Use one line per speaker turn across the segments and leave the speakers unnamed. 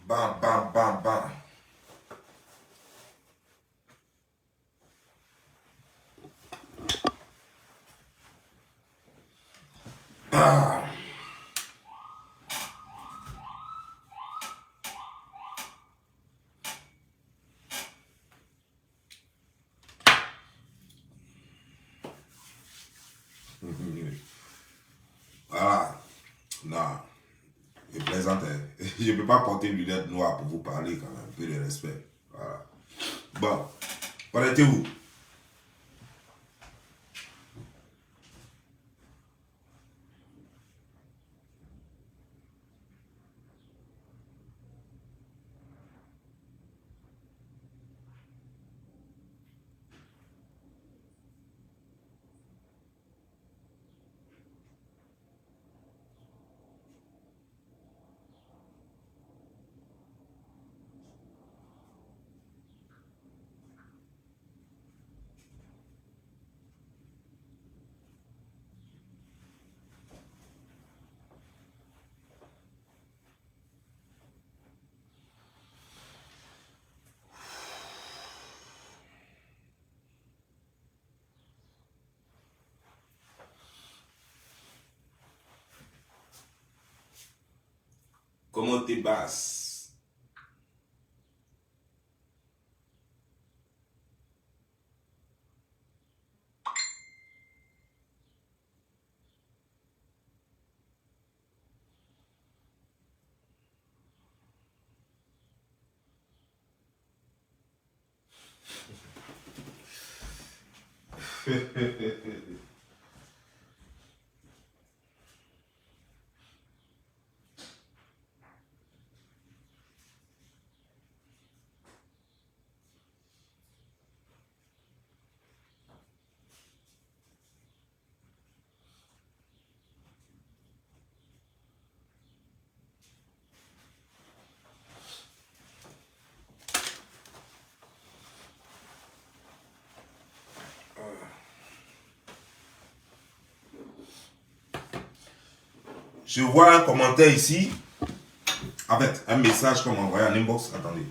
Bam, bam, bam, bam. Ah. Voilà. Non. Je plaisante. Je ne peux pas porter une lunette noire pour vous parler quand même. Un peu de respect. Voilà. Bon. Qu'en êtes-vous? Comment t'es basse? Je vois un commentaire ici. En fait, un message qu'on m'a envoyé en inbox. Attendez.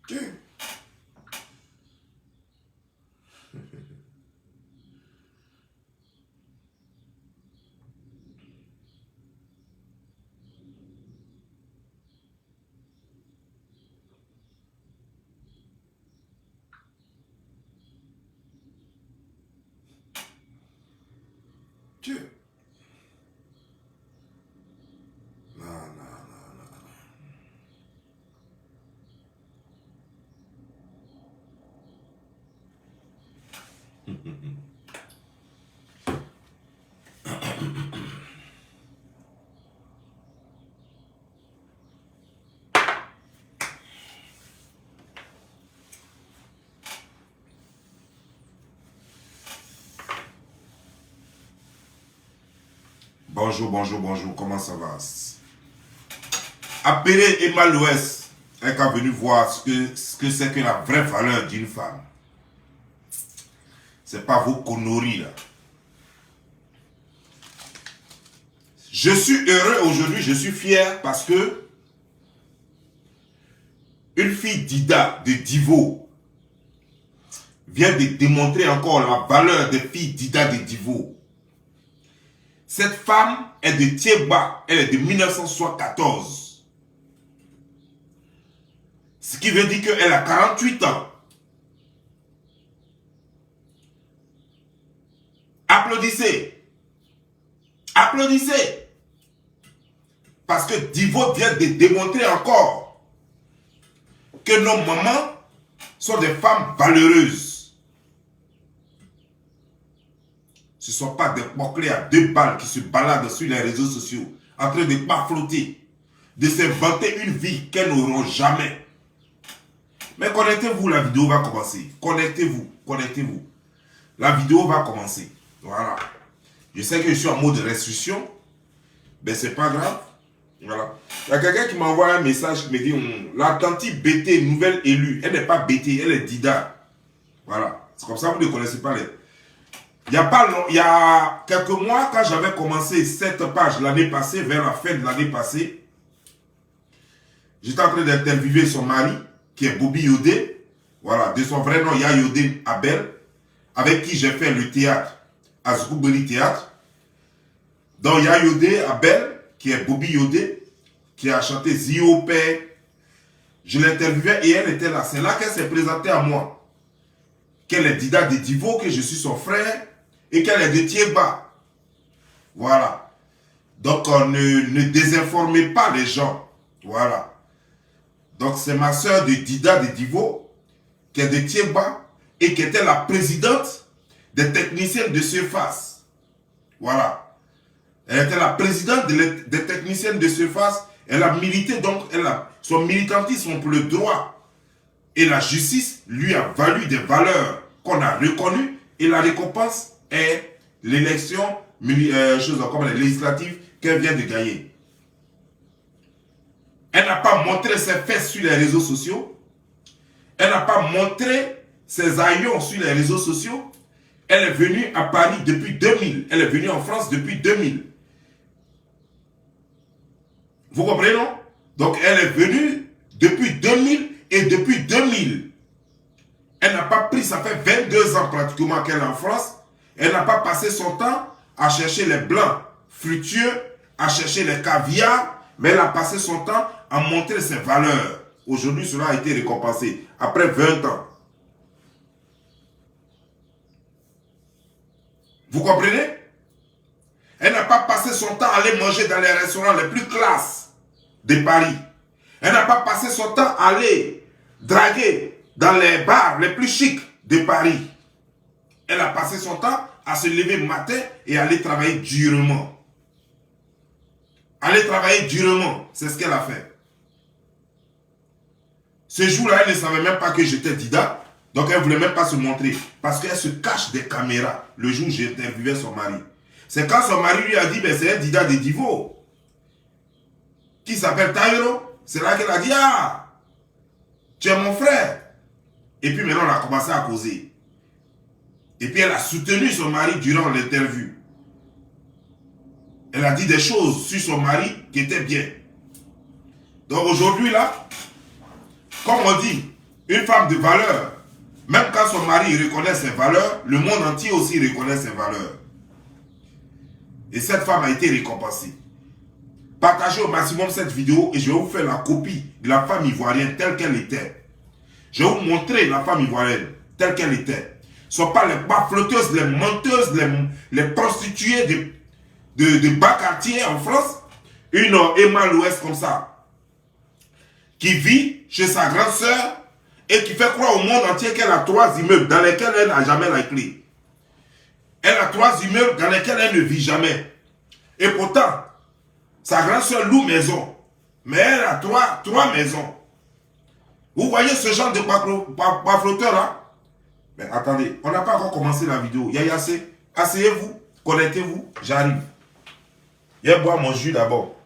Dieu. Dieu. Non, non, non, non. Bonjour, bonjour, bonjour. Comment ça va? Appelez Emma Louès, elle est venue voir ce que c'est que la vraie valeur d'une femme. C'est pas vos conneries là. Je suis heureux aujourd'hui, je suis fier parce que une fille d'Ida, de Divo, vient de démontrer encore la valeur des filles d'Ida de Divo. Cette femme est de Thiéba, elle est de 1974. Ce qui veut dire qu'elle a 48 ans. Applaudissez. Applaudissez. Parce que Divo vient de démontrer encore que nos mamans sont des femmes valeureuses. Ce ne sont pas des bouclés à 2 balles qui se baladent sur les réseaux sociaux en train de pas flotter, de s'inventer une vie qu'elles n'auront jamais. Mais connectez-vous, la vidéo va commencer. Connectez-vous, connectez-vous. La vidéo va commencer. Voilà. Je sais que je suis en mode restriction, mais c'est pas grave. Voilà. Il y a quelqu'un qui m'envoie un message qui me dit la tante BT, nouvelle élue. Elle n'est pas BT, elle est Dida. Voilà. C'est comme ça que vous ne connaissez pas les. Il y a quelques mois, quand j'avais commencé cette page l'année passée, vers la fin de l'année passée, j'étais en train d'interviewer son mari, qui est Bobby Yodé. Voilà. De son vrai nom, Yodé Abel, avec qui j'ai fait le théâtre, à Zgoubeli Théâtre. Donc, Yodé Abel, qui est Bobby Yodé, qui a chanté Zio Père. Je l'interviewais et elle était là. C'est là qu'elle s'est présentée à moi. Qu'elle est Dida de Divo, que je suis son frère et qu'elle est de Thiéba. Voilà. Donc, ne désinformez pas les gens. Voilà. Donc, c'est ma soeur de Dida de Divo, qui est de Thiéba et qui était la présidente des techniciennes de surface. Voilà. Elle était la présidente des techniciennes de surface. Elle a milité, donc son militantisme pour le droit et la justice lui a valu des valeurs qu'on a reconnues. Et la récompense est l'élection comme les législatives qu'elle vient de gagner. Elle n'a pas montré ses fesses sur les réseaux sociaux. Elle n'a pas montré ses haillons sur les réseaux sociaux. Elle est venue à Paris depuis 2000. Elle est venue en France depuis 2000. Vous comprenez, non? Donc, elle est venue depuis 2000 et depuis 2000. Elle n'a pas pris, ça fait 22 ans pratiquement qu'elle est en France. Elle n'a pas passé son temps à chercher les blancs fructueux, à chercher les caviars, mais elle a passé son temps à montrer ses valeurs. Aujourd'hui, cela a été récompensé après 20 ans. Vous comprenez? Elle n'a pas passé son temps à aller manger dans les restaurants les plus classes de Paris. Elle n'a pas passé son temps à aller draguer dans les bars les plus chics de Paris. Elle a passé son temps à se lever le matin et aller travailler durement. Aller travailler durement, c'est ce qu'elle a fait. Ce jour-là, elle ne savait même pas que j'étais Dida, donc elle ne voulait même pas se montrer. Parce qu'elle se cache des caméras le jour où j'interviewais son mari. C'est quand son mari lui a dit, ben, c'est un Dida de Divo, qui s'appelle Taïro. C'est là qu'elle a dit, ah, tu es mon frère. Et puis maintenant, on a commencé à causer. Et puis elle a soutenu son mari durant l'interview. Elle a dit des choses sur son mari qui étaient bien. Donc aujourd'hui là, comme on dit, une femme de valeur, même quand son mari reconnaît ses valeurs, le monde entier aussi reconnaît ses valeurs. Et cette femme a été récompensée. Partagez au maximum cette vidéo et je vais vous faire la copie de la femme ivoirienne telle qu'elle était. Je vais vous montrer la femme ivoirienne telle qu'elle était. Ce ne sont pas les bas-flotteuses, les menteuses, les prostituées de bas quartier en France. Une Emma Louès comme ça, qui vit chez sa grande sœur et qui fait croire au monde entier qu'elle a 3 immeubles dans lesquels elle n'a jamais la clé. Elle a 3 immeubles dans lesquels elle ne vit jamais. Et pourtant, sa grande sœur loue maison. Mais elle a 3 maisons. Vous voyez ce genre de bas-flotteur là? Mais attendez, on n'a pas encore commencé la vidéo. Yaya, asseyez-vous, connectez-vous, j'arrive. Viens boire mon jus d'abord.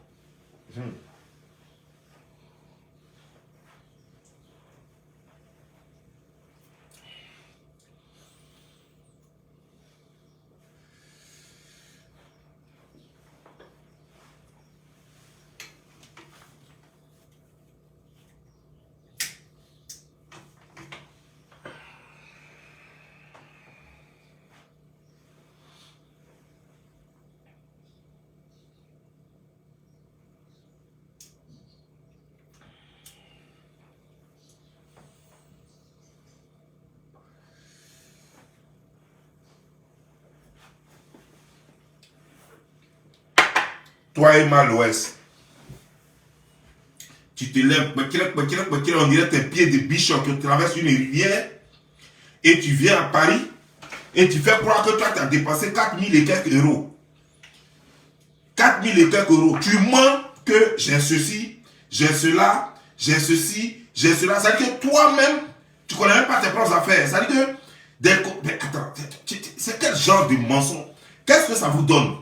toi et l'Ouest, tu te lèves, on dirait tes pieds de bichon que tu traverses une rivière et tu viens à Paris et tu fais croire que toi tu as dépensé 4000 et quelques euros. 4000 et quelques euros. Tu mens que j'ai ceci, j'ai cela, j'ai ceci, j'ai cela. Ça veut dire que toi-même, tu ne connais même pas tes propres affaires. Ça veut dire que mais attends, c'est quel genre de mensonge? Qu'est-ce que ça vous donne?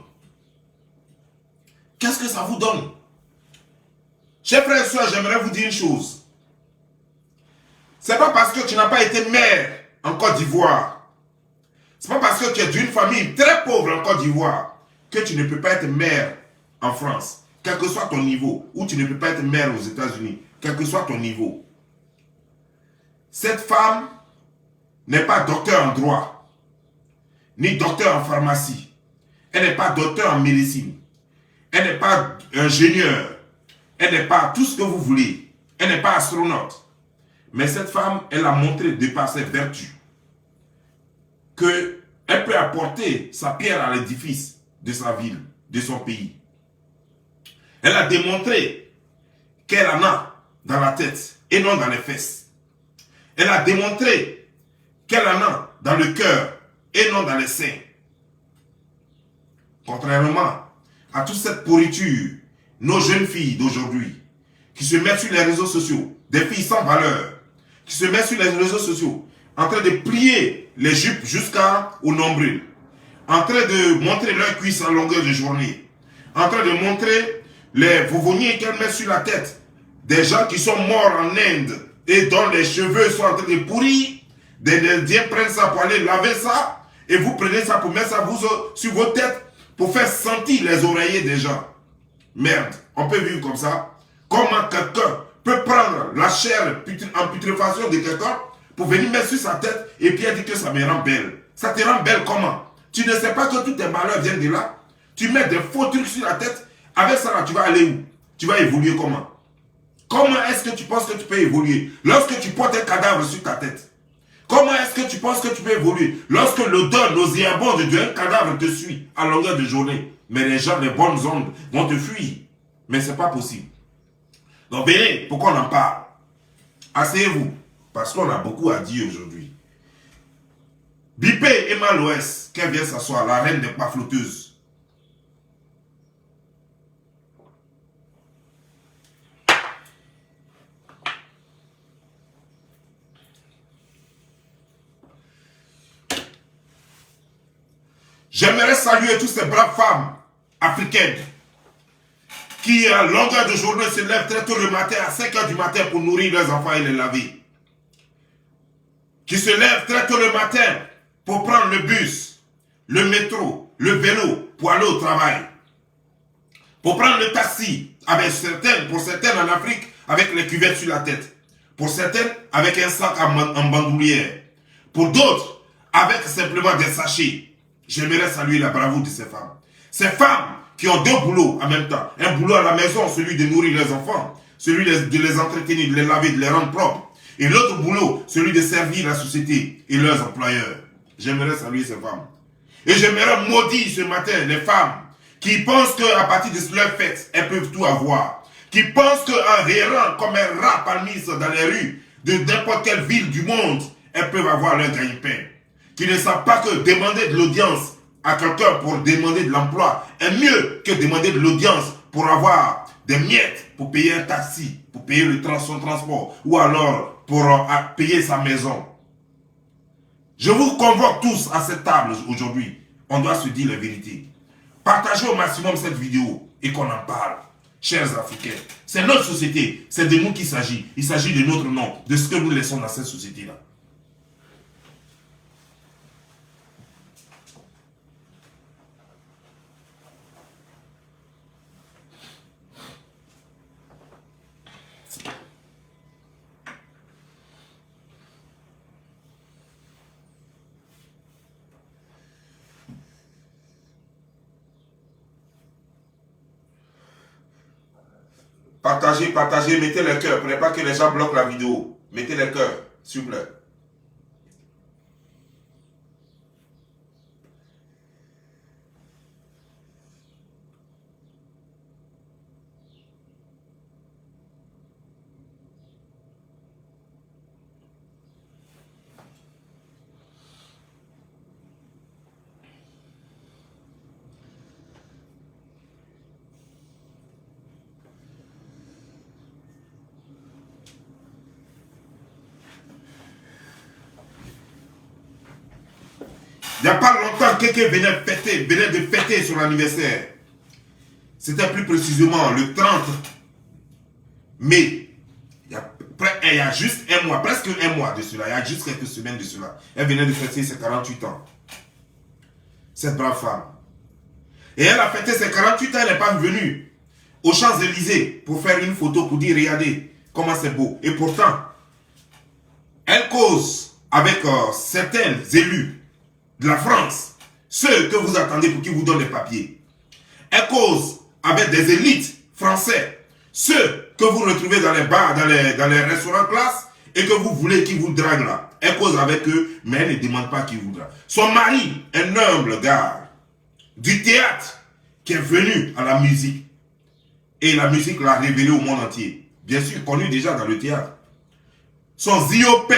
Qu'est-ce que ça vous donne? Chers frères et sœurs, j'aimerais vous dire une chose. C'est pas parce que tu n'as pas été maire en Côte d'Ivoire, c'est pas parce que tu es d'une famille très pauvre en Côte d'Ivoire que tu ne peux pas être maire en France, quel que soit ton niveau, ou tu ne peux pas être maire aux États-Unis, quel que soit ton niveau. Cette femme n'est pas docteur en droit, ni docteur en pharmacie. Elle n'est pas docteur en médecine. Elle n'est pas ingénieure. Elle n'est pas tout ce que vous voulez. Elle n'est pas astronaute. Mais cette femme, elle a montré de par ses vertus qu'elle peut apporter sa pierre à l'édifice de sa ville, de son pays. Elle a démontré qu'elle en a dans la tête et non dans les fesses. Elle a démontré qu'elle en a dans le cœur et non dans les seins. Contrairement à toute cette pourriture, nos jeunes filles d'aujourd'hui, qui se mettent sur les réseaux sociaux, des filles sans valeur, qui se mettent sur les réseaux sociaux, en train de plier les jupes jusqu'au nombril, en train de montrer leurs cuisses en longueur de journée, en train de montrer les vauvouniers qu'elles mettent sur la tête, des gens qui sont morts en Inde et dont les cheveux sont en train de pourrir, des Indiens prennent ça pour aller laver ça, et vous prenez ça pour mettre ça sur vos têtes, pour faire sentir les oreillers des gens. Merde, on peut vivre comme ça. Comment quelqu'un peut prendre la chair en putréfaction de quelqu'un pour venir mettre sur sa tête et puis dire que ça me rend belle? Ça te rend belle comment? Tu ne sais pas que tous tes malheurs viennent de là? Tu mets des faux trucs sur la tête. Avec ça là, tu vas aller où? Tu vas évoluer comment? Comment est-ce que tu penses que tu peux évoluer lorsque tu portes un cadavre sur ta tête? Comment est-ce que tu penses que tu peux évoluer lorsque l'odeur nauséabonde d'un cadavre te suit à longueur de journée? Mais les gens, les bonnes ondes vont te fuir. Mais ce n'est pas possible. Donc, verrez pourquoi on en parle. Asseyez-vous, parce qu'on a beaucoup à dire aujourd'hui. Bipé Emma l'Ouest, qu'elle vient s'asseoir, la reine des pafloteuses. J'aimerais saluer toutes ces braves femmes africaines qui, à longueur de journée, se lèvent très tôt le matin, à 5 h du matin, pour nourrir leurs enfants et les laver. Qui se lèvent très tôt le matin pour prendre le bus, le métro, le vélo, pour aller au travail. Pour prendre le taxi, pour certaines en Afrique, avec les cuvettes sur la tête. Pour certaines, avec un sac en bandoulière. Pour d'autres, avec simplement des sachets. J'aimerais saluer la bravoure de ces femmes. Ces femmes qui ont deux boulots en même temps. Un boulot à la maison, celui de nourrir les enfants, celui de les entretenir, de les laver, de les rendre propres. Et l'autre boulot, celui de servir la société et leurs employeurs. J'aimerais saluer ces femmes. Et j'aimerais maudire ce matin les femmes qui pensent qu'à partir de leur fête, elles peuvent tout avoir. Qui pensent qu'en errant comme un rat parmi dans les rues de n'importe quelle ville du monde, elles peuvent avoir leur gagne-pain. Qui ne savent pas que demander de l'audience à quelqu'un pour demander de l'emploi est mieux que demander de l'audience pour avoir des miettes, pour payer un taxi, pour payer son transport, ou alors pour payer sa maison. Je vous convoque tous à cette table aujourd'hui. On doit se dire la vérité. Partagez au maximum cette vidéo et qu'on en parle. Chers Africains, c'est notre société, c'est de nous qu'il s'agit. Il s'agit de notre nom, de ce que nous laissons dans cette société-là. Partagez, partagez, mettez les cœurs. Prenez pas que les gens bloquent la vidéo. Mettez les cœurs, s'il vous plaît. Il n'y a pas longtemps, quelqu'un venait de fêter son anniversaire. C'était plus précisément le 30 mai. Il y a juste un mois, presque un mois de cela. Il y a juste quelques semaines de cela. Elle venait de fêter ses 48 ans. Cette brave femme. Et elle a fêté ses 48 ans, elle n'est pas venue aux Champs-Élysées pour faire une photo, pour dire, regardez comment c'est beau. Et pourtant, elle cause avec certains élus de la France, ceux que vous attendez pour qu'ils vous donnent des papiers. Elle cause avec des élites français, ceux que vous retrouvez dans les bars, dans les restaurants classe, et que vous voulez qu'ils vous draguent là. Elle cause avec eux, mais elle ne demande pas qu'ils vous draguent. Son mari, un humble gars du théâtre, qui est venu à la musique. Et la musique l'a révélé au monde entier. Bien sûr, connu déjà dans le théâtre. Son Ziopé,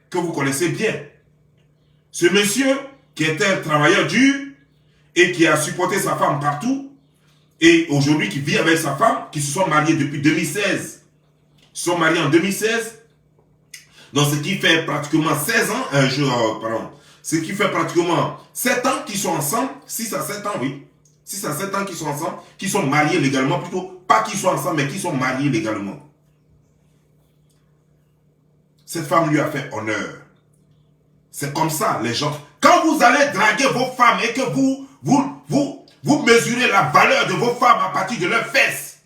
que vous connaissez bien. Ce monsieur, qui était un travailleur dur, et qui a supporté sa femme partout, et aujourd'hui qui vit avec sa femme, qui se sont mariés depuis 2016. Ils se sont mariés en 2016. Donc ce qui fait pratiquement 16 ans, ce qui fait pratiquement 7 ans qu'ils sont ensemble, 6 à 7 ans, oui. 6 à 7 ans qu'ils sont ensemble, qu'ils sont mariés légalement, plutôt, pas qu'ils soient ensemble, mais qu'ils sont mariés légalement. Cette femme lui a fait honneur. C'est comme ça, les gens. Quand vous allez draguer vos femmes et que vous mesurez la valeur de vos femmes à partir de leurs fesses.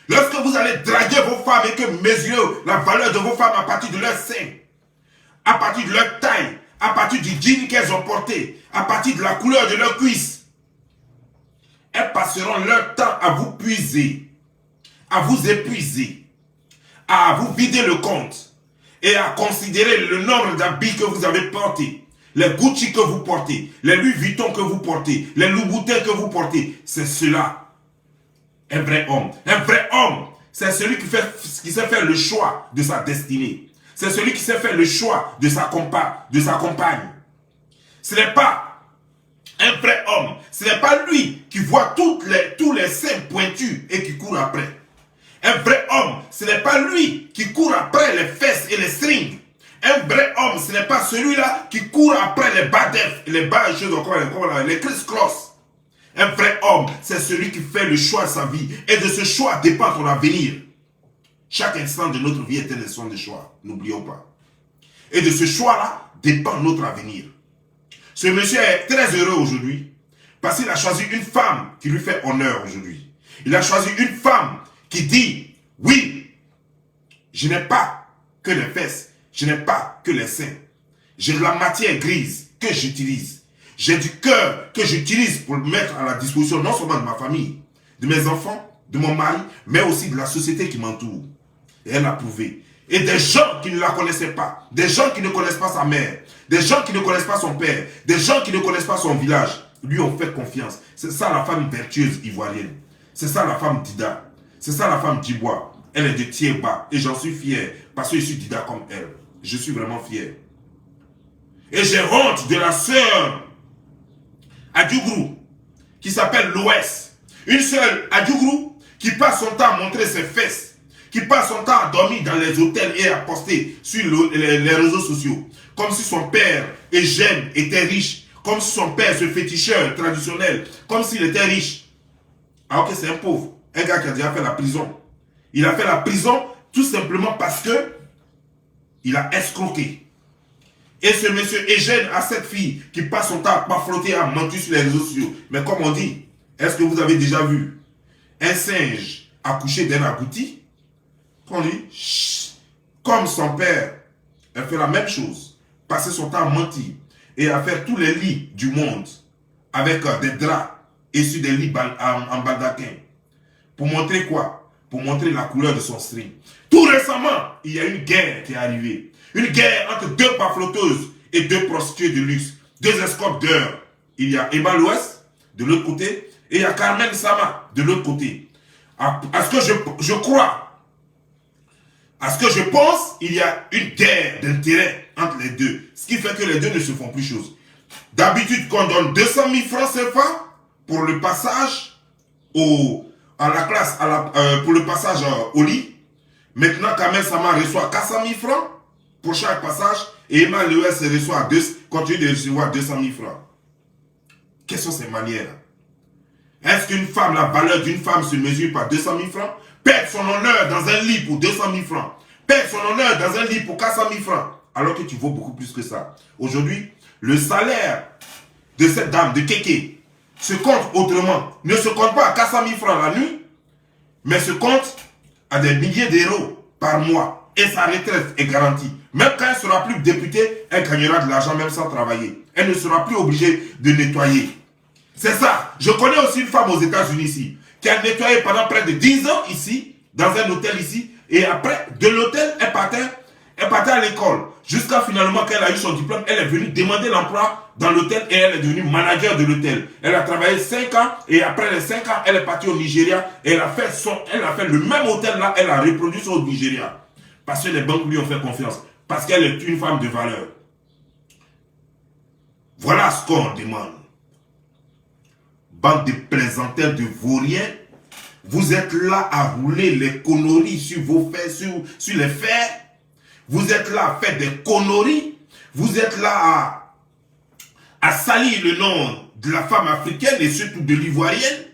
Lorsque vous allez draguer vos femmes et que mesurez la valeur de vos femmes à partir de leurs seins, à partir de leur taille, à partir du jean qu'elles ont porté, à partir de la couleur de leurs cuisses, elles passeront leur temps à vous puiser, à vous épuiser, à vous vider le compte et à considérer le nombre d'habits que vous avez portés. Les Gucci que vous portez, les Louis Vuitton que vous portez, les Louboutin que vous portez, c'est cela. Un vrai homme. Un vrai homme, c'est celui qui sait faire le choix de sa destinée. C'est celui qui sait faire le choix de sa compagne. Ce n'est pas un vrai homme. Ce n'est pas lui qui voit tous les seins pointus et qui court après. Un vrai homme, ce n'est pas lui qui court après les fesses et les strings. Un vrai homme, ce n'est pas celui-là qui court après les badef, les les criss-cross. Un vrai homme, c'est celui qui fait le choix de sa vie. Et de ce choix dépend ton avenir. Chaque instant de notre vie est un instant de choix. N'oublions pas. Et de ce choix-là dépend notre avenir. Ce monsieur est très heureux aujourd'hui parce qu'il a choisi une femme qui lui fait honneur aujourd'hui. Il a choisi une femme qui dit, oui, je n'ai pas que les fesses, je n'ai pas que les seins. J'ai de la matière grise que j'utilise. J'ai du cœur que j'utilise pour le mettre à la disposition non seulement de ma famille, de mes enfants, de mon mari, mais aussi de la société qui m'entoure. Et elle a prouvé. Et des gens qui ne la connaissaient pas, des gens qui ne connaissent pas sa mère, des gens qui ne connaissent pas son père, des gens qui ne connaissent pas son village, lui ont fait confiance. C'est ça la femme vertueuse ivoirienne. C'est ça la femme Dida. C'est ça la femme Djibois. Elle est de Thiéba et j'en suis fier parce que je suis Dida comme elle. Je suis vraiment fier. Et j'ai honte de la sœur Adjougrou qui s'appelle l'Ouest. Une sœur Adjougrou qui passe son temps à montrer ses fesses, qui passe son temps à dormir dans les hôtels et à poster sur les réseaux sociaux. Comme si son père Eugène était riche, comme si son père, ce féticheur traditionnel, comme s'il était riche. Alors que c'est un pauvre, un gars qui a déjà fait la prison. Il a fait la prison tout simplement parce que il a escroqué. Et ce monsieur Eugène a cette fille qui passe son temps à pas flotter, à mentir sur les réseaux sociaux. Mais comme on dit, est-ce que vous avez déjà vu un singe accoucher d'un agouti? On dit, chut, comme son père, elle fait la même chose. Passer son temps à mentir et à faire tous les lits du monde avec des draps et sur des lits en baldaquin. Pour montrer quoi? Pour montrer la couleur de son string. Tout récemment, il y a une guerre qui est arrivée. Une guerre entre deux pafloteuses et deux prostituées de luxe. Deux escortes d'heures. Il y a Emma l'Ouest de l'autre côté et il y a Carmen Sama de l'autre côté. À ce que je crois, à ce que je pense, il y a une guerre d'intérêt entre les deux. Ce qui fait que les deux ne se font plus chose. D'habitude, qu'on donne 200 000 francs CFA pour le passage à la classe, pour le passage au lit. Maintenant, Carmen Sama reçoit 400 000 francs pour chaque passage Et Emma Lewis continue de recevoir 200 000 francs. Quelles sont ces manières? Est-ce qu'une femme, la valeur d'une femme se mesure par 200 000 francs? Perdre son honneur dans un lit pour 200 000 francs. Perdre son honneur dans un lit pour 400 000 francs. Alors que tu vaux beaucoup plus que ça. Aujourd'hui, le salaire de cette dame, de Kéké, se compte autrement. Ne se compte pas à 400 000 francs la nuit, mais se compte à des milliers d'euros par mois. Et sa retraite est garantie. Même quand elle ne sera plus députée, elle gagnera de l'argent même sans travailler. Elle ne sera plus obligée de nettoyer. C'est ça. Je connais aussi une femme aux États-Unis ici, qui a nettoyé pendant près de 10 ans ici, dans un hôtel ici. Et après, de l'hôtel, elle partait à l'école. Jusqu'à finalement qu'elle a eu son diplôme, elle est venue demander l'emploi dans l'hôtel et elle est devenue manager de l'hôtel. Elle a travaillé 5 ans et après les 5 ans, elle est partie au Nigeria et elle a fait le même hôtel là, elle a reproduit ça au Nigeria. Parce que les banques lui ont fait confiance. Parce qu'elle est une femme de valeur. Voilà ce qu'on demande. Bande de plaisanteurs, de vauriens. Vous êtes là à rouler les conneries sur vos fers, sur les fers. Vous êtes là à faire des conneries. Vous êtes là à salir le nom de la femme africaine et surtout de l'ivoirienne.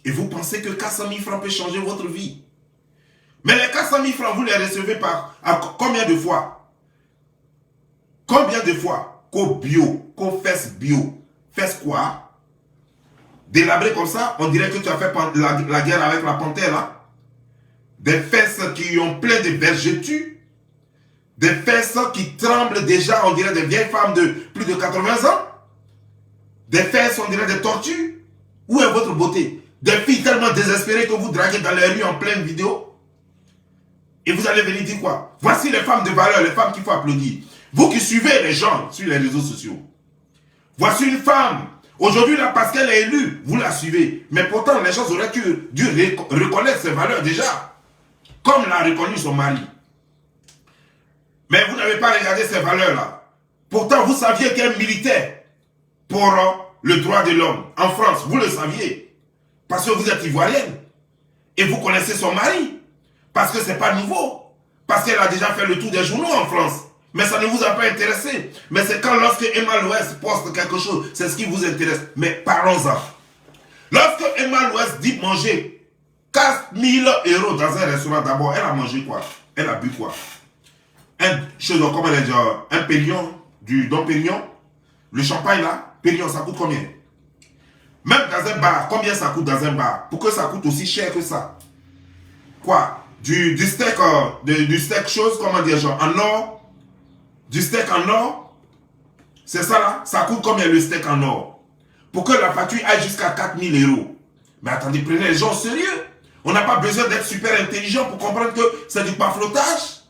Et vous pensez que 400 000 francs peut changer votre vie. Mais les 400 000 francs, vous les recevez combien de fois? Combien de fois? Qu'au bio, qu'au fesses bio. Fesses quoi? Délabré comme ça, on dirait que tu as fait la guerre avec la panthère là. Des fesses qui ont plein de vergetures. Des fesses qui tremblent déjà, on dirait des vieilles femmes de plus de 80 ans. Des fesses, on dirait des tortues. Où est votre beauté? Des filles tellement désespérées que vous draguez dans les rues en pleine vidéo. Et vous allez venir dire quoi? Voici les femmes de valeur, les femmes qu'il faut applaudir. Vous qui suivez les gens sur les réseaux sociaux. Voici une femme. Aujourd'hui, là, parce qu'elle est élue, vous la suivez. Mais pourtant, les gens auraient dû reconnaître ses valeurs déjà. Comme l'a reconnu son mari. Mais vous n'avez pas regardé ces valeurs-là. Pourtant, vous saviez qu'elle militait pour le droit de l'homme en France. Vous le saviez. Parce que vous êtes ivoirienne. Et vous connaissez son mari. Parce que ce n'est pas nouveau. Parce qu'elle a déjà fait le tour des journaux en France. Mais ça ne vous a pas intéressé. Mais c'est quand lorsque Emma Lewis poste quelque chose, c'est ce qui vous intéresse. Mais parlons-en. Lorsque Emma Lewis dit manger 4 000 € dans un restaurant, d'abord, elle a mangé quoi? Elle a bu quoi? Comment elle dit, un Pérignon, du Dom Pérignon. Le champagne là, Pérignon, ça coûte combien? Même dans un bar, combien ça coûte dans un bar? Pour que ça coûte aussi cher que ça? Quoi? Du steak, du steak chose, comment dire, genre en or? Du steak en or? C'est ça là? Ça coûte combien le steak en or? Pour que la facture aille jusqu'à 4 000 €. Mais attendez, prenez les gens au sérieux. On n'a pas besoin d'être super intelligent pour comprendre que c'est du baflotage.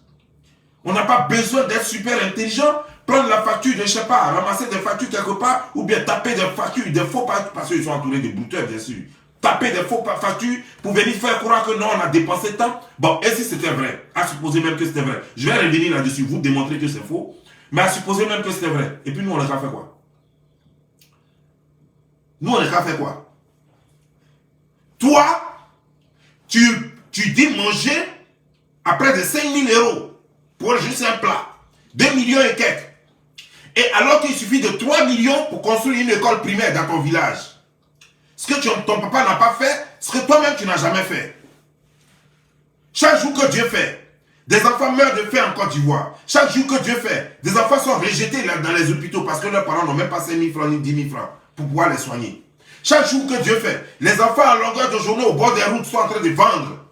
On n'a pas besoin d'être super intelligent. Prendre la facture de, je sais pas, ramasser des factures quelque part, ou bien taper des factures, des faux factures, parce qu'ils sont entourés de brouteurs, bien sûr. Taper des faux factures pour venir faire croire que non, on a dépensé tant. Bon, et si c'était vrai, à supposer même que c'était vrai, je vais revenir là-dessus, vous démontrer que c'est faux, mais à supposer même que c'était vrai. Et puis nous, on a qu'à faire quoi? Nous, on a qu'à faire quoi? Toi, tu dis manger à près de 5 000 € pour juste un plat. 2 millions et quelques. Et alors qu'il suffit de 3 millions pour construire une école primaire dans ton village. Ce que ton papa n'a pas fait, ce que toi-même tu n'as jamais fait. Chaque jour que Dieu fait, des enfants meurent de faim en Côte d'Ivoire. Chaque jour que Dieu fait, des enfants sont rejetés dans les hôpitaux parce que leurs parents n'ont même pas 5 000 francs ni 10 000 francs pour pouvoir les soigner. Chaque jour que Dieu fait, les enfants à longueur de journée au bord des routes sont en train de vendre.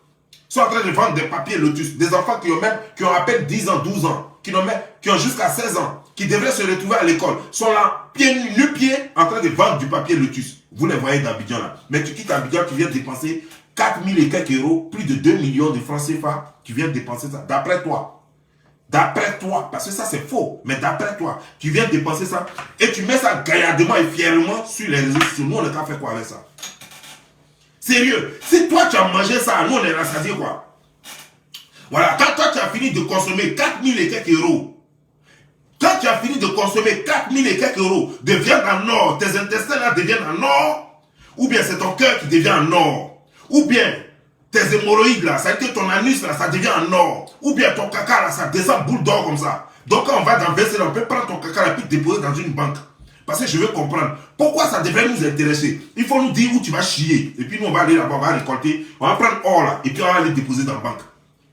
Sont en train de vendre des papiers lotus. Des enfants qui ont à peine 10 ans, 12 ans, qui ont jusqu'à 16 ans, qui devraient se retrouver à l'école, sont là, nu-pieds, en train de vendre du papier lotus. Vous les voyez d'Abidjan là. Mais tu quittes Abidjan, tu viens dépenser 4 000 et quelques euros, plus de 2 millions de francs CFA, tu viens dépenser ça. D'après toi. D'après toi. Parce que ça c'est faux. Mais d'après toi, tu viens dépenser ça et tu mets ça gaillardement et fièrement sur les réseaux sociaux. Nous on a fait quoi avec ça? Sérieux. Si toi tu as mangé ça, nous on est rassasié quoi? Voilà. Quand toi tu as fini de consommer 4 000 et quelques euros, quand tu as fini de consommer 4 000 et quelques euros de viande en or, tes intestins là deviennent en or, ou bien c'est ton cœur qui devient en or, ou bien tes hémorroïdes là, ça a été ton anus là, ça devient en or, Ou bien ton caca là, ça descend boule d'or comme ça. Donc quand on va dans verser, on peut prendre ton caca là et puis déposer dans une banque. Parce que je veux comprendre. Pourquoi ça devrait nous intéresser? Il faut nous dire où tu vas chier. Et puis nous on va aller là-bas, on va récolter. On va prendre or là et puis on va aller déposer dans la banque.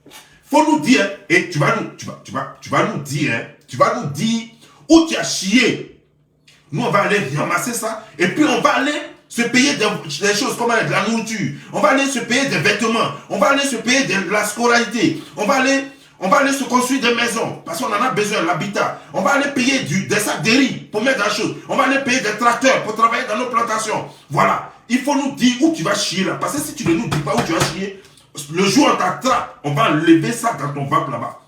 Il faut nous dire, et tu vas nous dire où tu as chié. Nous on va aller ramasser ça et puis on va aller se payer des choses comme de la nourriture. On va aller se payer des vêtements. On va aller se payer de la scolarité. On va aller se construire des maisons parce qu'on en a besoin, l'habitat. On va aller payer des sacs de riz pour mettre dans la chose. On va aller payer des tracteurs pour travailler dans nos plantations. Voilà. Il faut nous dire où tu vas chier là. Parce que si tu ne nous dis pas où tu vas chier, le jour où on t'attrape, on va enlever ça dans ton ventre là-bas.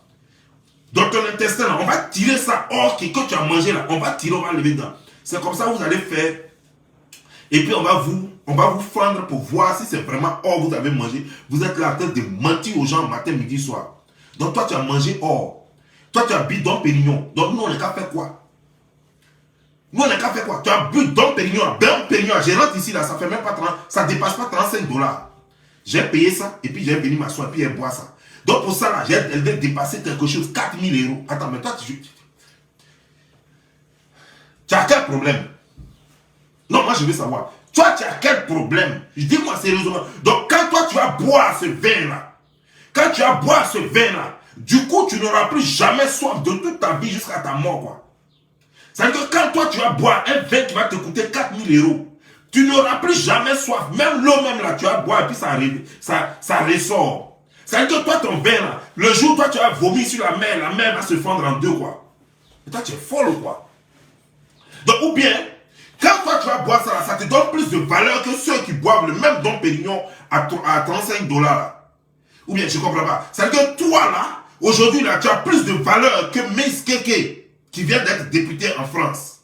Dans ton intestin là, on va tirer ça hors que tu as mangé là. On va tirer, on va enlever dedans. C'est comme ça que vous allez faire. Et puis on va vous fendre pour voir si c'est vraiment or que vous avez mangé. Vous êtes là en train de mentir aux gens matin, midi, soir. Donc toi tu as mangé or. Toi tu as bu Dom Pérignon. Donc nous on est qu'à faire quoi? Nous on est qu'à faire quoi? Tu as bu Dom Pérignon. Dom Pérignon, je rentre ici là, ça fait même pas 30, ça dépasse pas 35 $. J'ai payé ça et puis j'ai venu m'asseoir et puis elle boit ça. Donc pour ça là, elle devait dépasser quelque chose, 4 000 €. Attends, mais toi tu as quel problème? Non, moi je veux savoir. Toi, tu as quel problème? Dis-moi sérieusement. Donc, quand toi, tu vas boire ce vin-là, quand tu vas boire ce vin-là, du coup, tu n'auras plus jamais soif de toute ta vie jusqu'à ta mort, quoi. C'est-à-dire que quand toi, tu vas boire un vin qui va te coûter 4 000 €, tu n'auras plus jamais soif. Même l'eau, même là, tu vas boire et puis ça ressort. C'est-à-dire que toi, ton vin, là, le jour où toi, tu vas vomir sur la mer va se fendre en deux, quoi. Et toi, tu es folle, quoi. Donc, ou bien, quand toi tu vas boire ça, ça te donne plus de valeur que ceux qui boivent le même Dom Pérignon à 35 $. Là. Ou bien, je ne comprends pas. C'est-à-dire que toi, là, aujourd'hui, là, tu as plus de valeur que Miss Keke, qui vient d'être députée en France.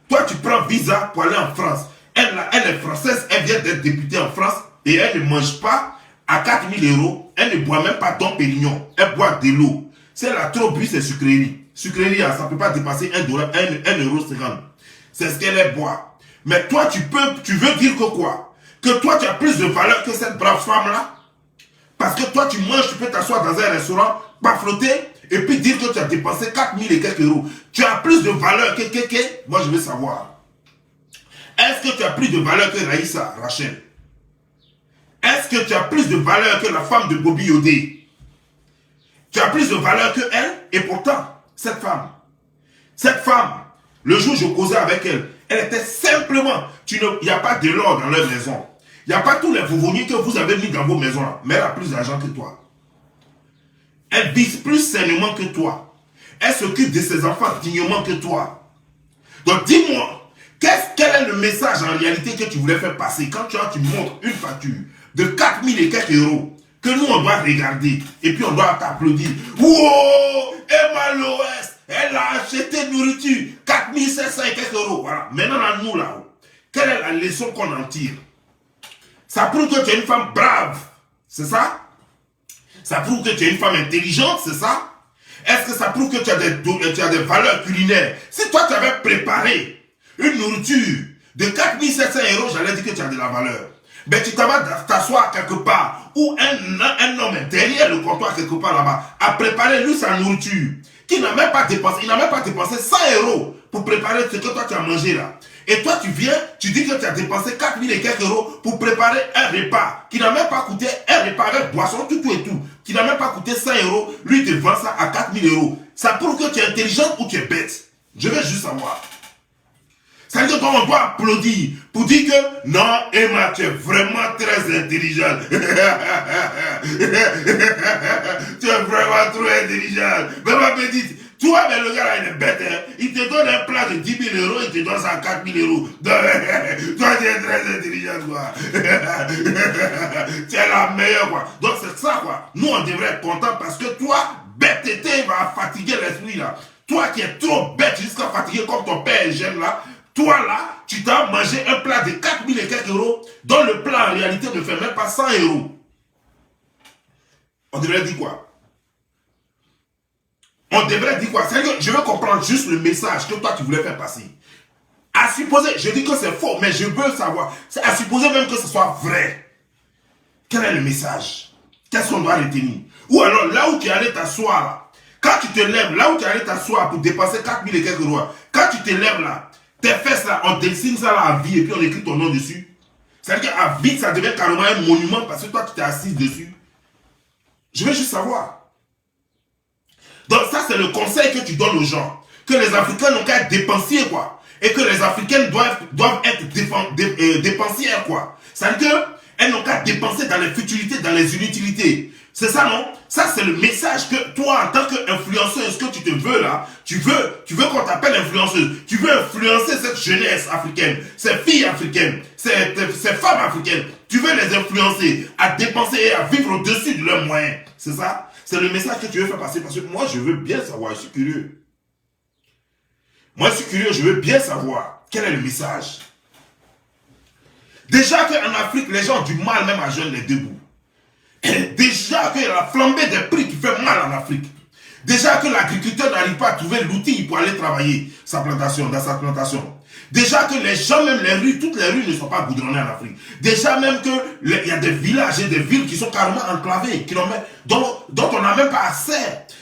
Toi, tu prends visa pour aller en France. Elle est française, elle vient d'être députée en France et elle ne mange pas à 4 000 €. Elle ne boit même pas Dom Pérignon. Elle boit de l'eau. Si elle a trop bu, c'est sucrerie. Sucrerie, ça ne peut pas dépasser 1 €. C'est ce qu'elle boit. Mais toi, tu veux dire que quoi? Que toi, tu as plus de valeur que cette brave femme-là? Parce que toi, tu manges, tu peux t'asseoir dans un restaurant, pas flotter, et puis dire que tu as dépensé 4 000 et quelques €. Tu as plus de valeur que Keke? Moi, je veux savoir. Est-ce que tu as plus de valeur que Raïssa, Rachel? Est-ce que tu as plus de valeur que la femme de Bobby Yodé? Tu as plus de valeur que elle? Et pourtant, cette femme, le jour où je causais avec elle, elle était simplement, il n'y a pas de l'or dans leur maison. Il n'y a pas tous les vauvouniers que vous avez mis dans vos maisons là, mais elle a plus d'argent que toi. Elle vise plus sainement que toi. Elle s'occupe de ses enfants dignement que toi. Donc dis-moi, quel est le message en réalité que tu voulais faire passer quand tu montres une facture de 4 000 et quelques € que nous on doit regarder et puis on doit t'applaudir. Wow, Emma Loès, elle a acheté nourriture, 4 700 et quelques €. Voilà. Maintenant, à nous là-haut, quelle est la leçon qu'on en tire? Ça prouve que tu es une femme brave, c'est ça? Ça prouve que tu es une femme intelligente, c'est ça? Est-ce que ça prouve que tu as des valeurs culinaires? Si toi, tu avais préparé une nourriture de 4 700 €, j'allais dire que tu as de la valeur. Mais tu vas t'asseoir quelque part où un homme est derrière le comptoir quelque part là-bas a préparé lui sa nourriture qui n'a même pas dépensé, il n'a même pas dépensé 100 € pour préparer ce que toi tu as mangé là. Et toi tu viens, tu dis que tu as dépensé 4 000 et quelques € pour préparer un repas qui n'a même pas coûté un repas avec boisson, tout et tout, qui n'a même pas coûté 100 €, lui te vend ça à 4 000 €. Ça prouve que tu es intelligente ou tu es bête. Je veux juste savoir. C'est-à-dire qu'on doit applaudir pour dire que non, Emma, tu es vraiment très intelligente. Tu es vraiment trop intelligente. Mais ma petite, toi, mais le gars là, il est bête. Hein? Il te donne un plat de 10 000 €, il te donne ça à 4 000 €. Donc, toi, tu es très intelligente, quoi. Tu es la meilleure, quoi. Donc, c'est ça, quoi. Nous, on devrait être contents parce que toi, bêteté va fatiguer l'esprit, là. Toi qui es trop bête jusqu'à fatiguer comme ton père est jeune, là. Toi là, tu t'as mangé un plat de 4 000 et quelques € dont le plat en réalité ne fait même pas 100 €. On devrait dire quoi? On devrait dire quoi? C'est-à-dire que je veux comprendre juste le message que toi tu voulais faire passer. À supposer, je dis que c'est faux, mais je veux savoir. C'est à supposer même que ce soit vrai. Quel est le message? Qu'est-ce qu'on doit retenir? Ou alors, là où tu es allé t'asseoir, là, quand tu te lèves, là où tu es allé t'asseoir pour dépenser 4000 et quelques rois, quand tu te lèves là, tes fesses là, on dessine ça là à vie et puis on écrit ton nom dessus. C'est-à-dire qu'à vie, ça devient carrément un monument parce que toi, tu t'es assis dessus. Je veux juste savoir. Donc ça, c'est le conseil que tu donnes aux gens. Que les Africains n'ont qu'à être dépensiers, quoi. Et que les Africaines doivent être dépensières, quoi. C'est-à-dire qu'elles n'ont qu'à dépenser dans les futilités, dans les inutilités. C'est ça, non? Ça, c'est le message que toi, en tant qu'influenceuse, que tu te veux, là, tu veux qu'on t'appelle influenceuse. Tu veux influencer cette jeunesse africaine, ces filles africaines, ces femmes africaines. Tu veux les influencer à dépenser et à vivre au-dessus de leurs moyens. C'est ça? C'est le message que tu veux faire passer. Parce que moi, je veux bien savoir, je suis curieux. Moi, je suis curieux, je veux bien savoir quel est le message. Déjà qu'en Afrique, les gens ont du mal même à joindre les deux bouts. Déjà que la flambée des prix qui fait mal en Afrique. Déjà que l'agriculteur n'arrive pas à trouver l'outil pour aller travailler dans sa plantation. Déjà que les gens, même les rues, toutes les rues ne sont pas goudronnées en Afrique. Déjà même qu'il y a des villages et des villes qui sont carrément enclavées, dont on n'a même pas assez.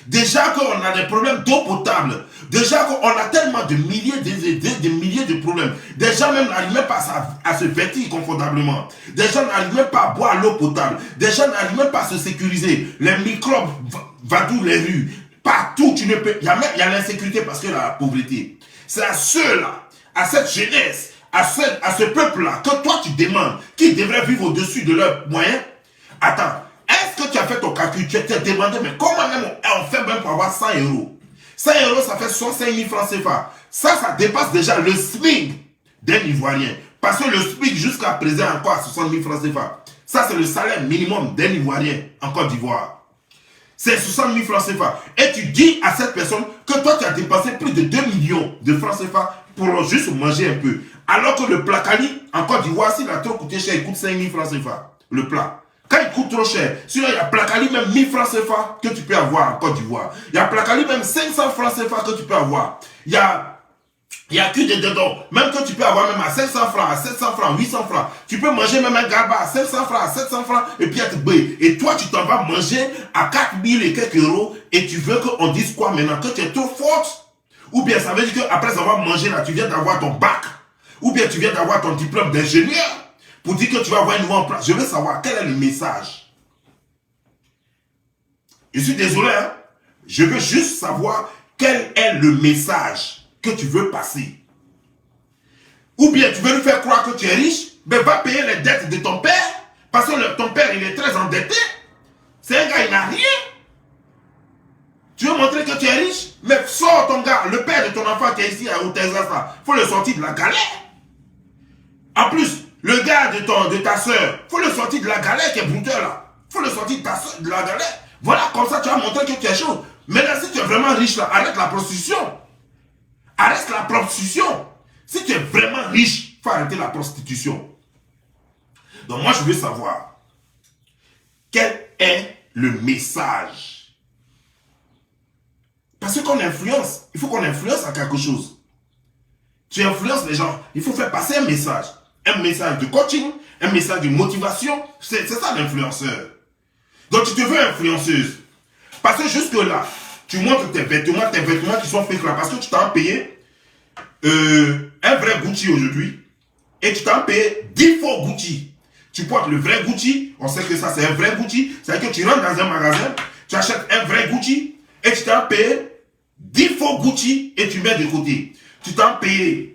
Déjà qu'on a des problèmes d'eau potable. Déjà qu'on a tellement de milliers de problèmes. Des gens même n'arrivent même pas à se vêtir confortablement. Des gens n'arrivent même pas à boire l'eau potable. Des gens n'arrivent même pas à se sécuriser. Les microbes vadouillent les rues. Partout, tu ne peux. Il y a l'insécurité parce que la pauvreté. C'est à ceux-là, à cette jeunesse, à ce peuple-là, que toi tu demandes, qui devrait vivre au-dessus de leurs moyens. Attends, est-ce que tu as fait ton calcul? Tu t'es demandé, mais comment même on fait même pour avoir 100 euros? 100 euros, ça fait 65 000 francs CFA. Ça dépasse déjà le SMIC d'un Ivoirien. Parce que le SMIC, jusqu'à présent, est encore à 60 000 francs CFA. Ça, c'est le salaire minimum d'un Ivoirien en Côte d'Ivoire. C'est 60 000 francs CFA. Et tu dis à cette personne que toi, tu as dépensé plus de 2 millions de francs CFA pour juste manger un peu. Alors que le plat Kali, en Côte d'Ivoire, s'il a trop coûté cher, il coûte 5 000 francs CFA. Le plat. Quand il coûte trop cher, sinon il y a Placali même 1000 francs CFA que tu peux avoir en Côte d'Ivoire. Il y a Placali même 500 francs CFA que tu peux avoir. Il y a que des dedans, même que tu peux avoir même à 500 francs, à 700 francs, 800 francs. Tu peux manger même un garba à 500 francs, à 700 francs, et puis être bé. Et toi, tu t'en vas manger à 4000 et quelques euros, et tu veux qu'on dise quoi maintenant? Que tu es trop forte? Ou bien ça veut dire qu'après avoir mangé là, tu viens d'avoir ton bac, ou bien tu viens d'avoir ton diplôme d'ingénieur, pour dire que tu vas avoir une nouvelle place. Je veux savoir quel est le message. Je suis désolé, hein? Je veux juste savoir quel est le message que tu veux passer. Ou bien tu veux lui faire croire que tu es riche, mais va payer les dettes de ton père, parce que ton père, il est très endetté. C'est un gars, il n'a rien. Tu veux montrer que tu es riche, mais sors ton gars, le père de ton enfant qui est ici au Texas, il faut le sortir de la galère. En plus, le gars de ta soeur, il faut le sortir de la galère qui est brouteur là. Il faut le sortir de la galère. Voilà, comme ça tu vas montrer que tu es chaud. Maintenant, si tu es vraiment riche là, arrête la prostitution. Arrête la prostitution. Si tu es vraiment riche, il faut arrêter la prostitution. Donc moi, je veux savoir, quel est le message? Parce qu'on influence, il faut qu'on influence à quelque chose. Tu influences les gens, il faut faire passer un message. Un message de coaching, un message de motivation. C'est ça l'influenceur. Donc tu te veux influenceuse. Parce que jusque là, tu montres tes vêtements qui sont faits là. Parce que tu t'en payé un vrai Gucci aujourd'hui. Et tu t'en payé 10 faux Gucci. Tu portes le vrai Gucci. On sait que ça c'est un vrai Gucci. C'est-à-dire que tu rentres dans un magasin, tu achètes un vrai Gucci. Et tu t'en payé 10 faux Gucci et tu mets de côté. Tu t'en payé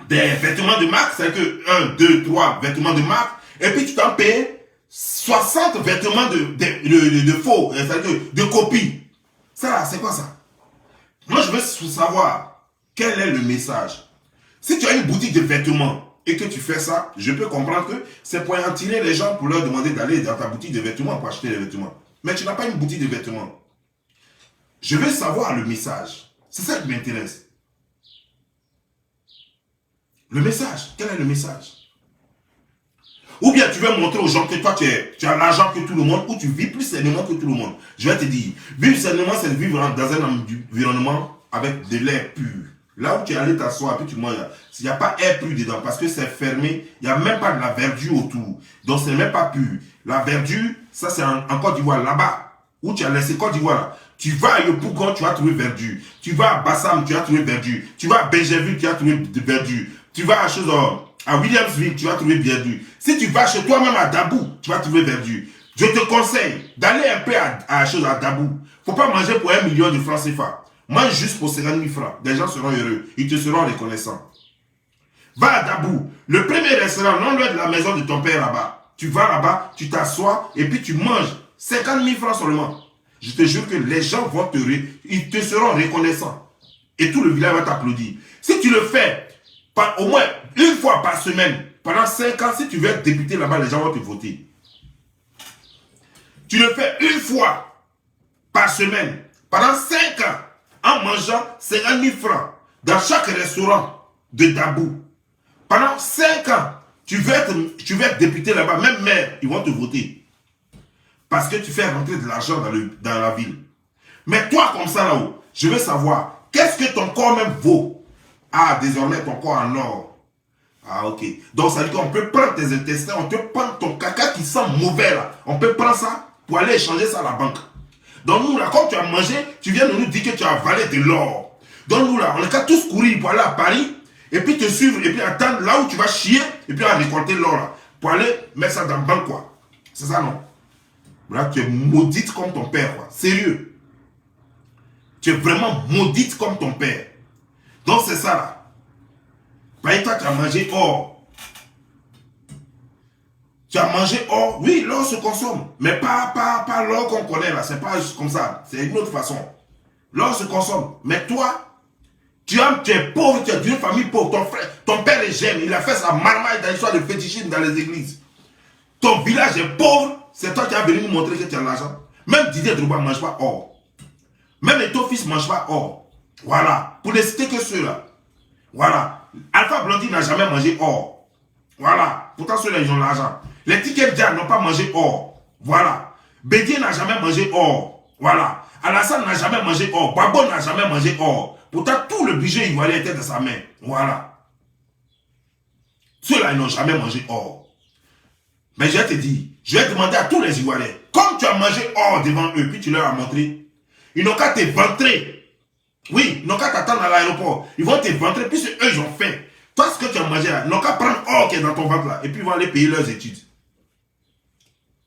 des vêtements de marque, c'est que 1, 2, 3 vêtements de marque, et puis tu t'en payes 60 vêtements de faux, c'est-à-dire de copies. Ça, c'est quoi ça? Moi, je veux savoir quel est le message. Si tu as une boutique de vêtements et que tu fais ça, je peux comprendre que c'est pour en tirer les gens pour leur demander d'aller dans ta boutique de vêtements pour acheter les vêtements. Mais tu n'as pas une boutique de vêtements. Je veux savoir le message. C'est ça qui m'intéresse. Le message, quel est le message? Ou bien tu veux montrer aux gens que toi tu as l'argent que tout le monde, ou tu vis plus sainement que tout le monde. Je vais te dire, vivre sainement, c'est vivre dans un environnement avec de l'air pur. Là où tu es allé t'asseoir, puis tu manges, il n'y a pas air pur dedans, parce que c'est fermé, il n'y a même pas de la verdure autour. Donc c'est même pas pur. La verdure, ça c'est en Côte d'Ivoire, là-bas. où tu as laissé Côte d'Ivoire, tu vas à Yopougon, tu vas trouver verdure. Tu vas à Bassam, tu vas trouver verdure. Tu vas à Benjerville, tu vas trouver verdure. Tu vas à Williamsville, tu vas trouver verdure. Si tu vas chez toi-même à Dabou, tu vas trouver verdure. Je te conseille d'aller un peu à Dabou. Faut pas manger pour 1 million de francs CFA. Mange juste pour 50 000 francs. Les gens seront heureux. Ils te seront reconnaissants. Va à Dabou. Le premier restaurant, non loin de la maison de ton père là-bas. Tu vas là-bas, tu t'assois et puis tu manges 50 000 francs seulement. Je te jure que les gens vont ils te seront reconnaissants. Et tout le village va t'applaudir. Si tu le fais au moins une fois par semaine, pendant 5 ans, si tu veux être député là-bas, les gens vont te voter. Tu le fais une fois par semaine, pendant 5 ans, en mangeant 50 000 francs dans chaque restaurant de Dabou. Pendant 5 ans, tu veux être député là-bas, même maire, ils vont te voter. Parce que tu fais rentrer de l'argent dans la ville. Mais toi, comme ça là-haut, je veux savoir, qu'est-ce que ton corps même vaut? Ah, désormais, ton corps en or. Ah, ok. Donc, ça veut dire qu'on peut prendre tes intestins, on peut prendre ton caca qui sent mauvais là. On peut prendre ça pour aller échanger ça à la banque. Donc, nous là, comme tu as mangé, tu viens de nous dire que tu as avalé de l'or. Donc, nous là, on est qu'à tous courir pour aller à Paris, et puis te suivre, et puis attendre là où tu vas chier, et puis à récolter l'or là. Pour aller mettre ça dans la banque, quoi. C'est ça, non? Là, tu es maudite comme ton père, quoi. Sérieux. Tu es vraiment maudite comme ton père. Donc, c'est ça, là. Bah, toi, tu as mangé or. Tu as mangé or. Oui, l'or se consomme. Mais pas l'or qu'on connaît, là. C'est pas juste comme ça. C'est une autre façon. L'or se consomme. Mais toi, tu es pauvre, tu es d'une famille pauvre. Ton père est jeune. Il a fait sa marmaille dans l'histoire de fétichisme dans les églises. Ton village est pauvre. C'est toi qui as venu nous montrer que tu as l'argent. Même Didier Drogba ne mange pas or. Même ton fils ne mange pas or. Voilà. Pour ne citer que ceux-là. Voilà. Alpha Blondy n'a jamais mangé or. Voilà. Pourtant, ceux-là, ils ont l'argent. Les tickets Dja n'ont pas mangé or. Voilà. Bédier n'a jamais mangé or. Voilà. Alassane n'a jamais mangé or. Babo n'a jamais mangé or. Pourtant, tout le budget ivoirien était dans sa main. Voilà. Ceux-là, ils n'ont jamais mangé or. Mais je vais te dire, je vais demander à tous les Ivoiriens, comme tu as mangé or devant eux, puis tu leur as montré, ils n'ont qu'à te ventrer. Oui, ils n'ont qu'à t'attendre à l'aéroport. Ils vont te ventrer, puisque eux, ils ont faim. Toi, ce que tu as mangé là, ils n'ont qu'à prendre or qui est dans ton ventre là, et puis ils vont aller payer leurs études.